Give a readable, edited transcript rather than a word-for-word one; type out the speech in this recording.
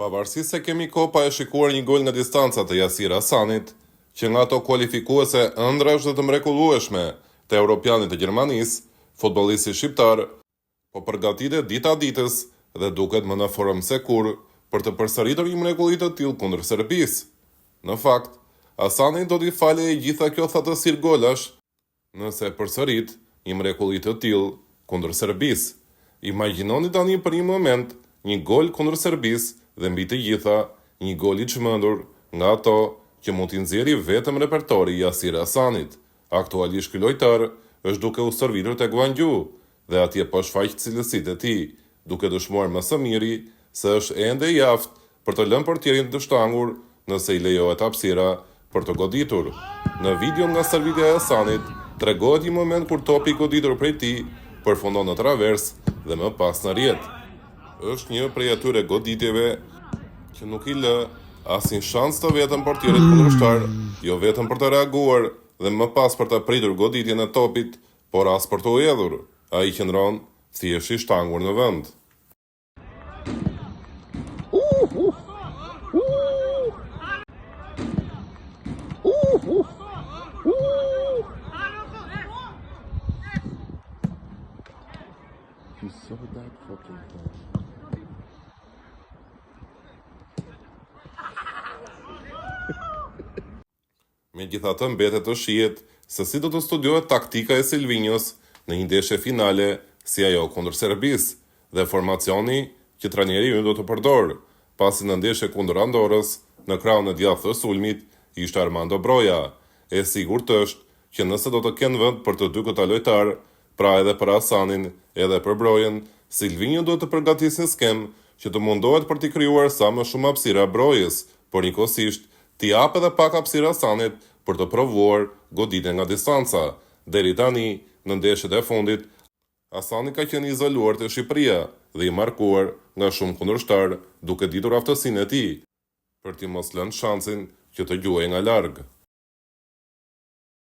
Pavarësisht se kemi kohë pa e shikuar një gol nga distanca të Yasir Hasanit, që nga ato kualifikuese ëndrash dhe të mrekullueshme të europianit të Gjermanisë, futbollisti shqiptar po përgatitet dita ditës dhe duket më në formë se kur për të përsëritur një mrekulli të tillë kundër Serbisë. Në fakt, Hasani do t'i falë e gjitha kjo thatësirë golash nëse përsërit një mrekulli të tillë kundër Serbisë. Imagjinoni tani për një moment një gol kundër Serbisë dhe mbi të gjitha një gol i çmendur nga ato që mund t'i nxjerrë vetëm repertori i Yasir Hasanit. Aktualisht ky lojtar është duke u stërvitur tek Gwangju dhe atje po shfaq cilësitë e tij, duke dëshmuar më së miri se është ende i aftë për të lënë portierin të shtangur nëse i lejohet hapësira për të goditur. Në video nga stërvitja e Hasanit tregohet një moment kur topi i goditur prej tij përfundon në travers dhe më pas në rrjet. Është një prej atyre goditjeve që nuk i lë asnjë shans të vetëm portierit kundërshtar, jo vetëm për të reaguar dhe më pas për të pritur goditjen e topit, por as për të u hedhur. Ai qëndron thjesht i shtangur në vend. Megjithatë mbetet të shihet se si do të studiohet taktika e Silvinjos në një ndeshje finale si ajo kundër Serbisë dhe formacioni që trajneri ynë do të përdorë, pasi në ndeshje kundër Andorrës në krahun e djathtë të sulmit ishte Armando Broja. E sigurt është që nëse do të kenë vend për të dy këta lojtar, pra edhe për Hasanin edhe për Brojën, Silvinjo do të përgatisë një skem që të mundohet për t'i krijuar sa më shumë hapësira Brojës, por njëkohësisht t'i jap edhe pak hapësira Hasanit për të provuar goditjen nga distanca. Deri tani, në ndeshjet e fundit, Hasani ka qenë izoluar te Shqipëria dhe i markuar nga shumë kundërshtar, duke ditur aftësinë e tij për t'i mos lënë shansin që të luajë nga larg.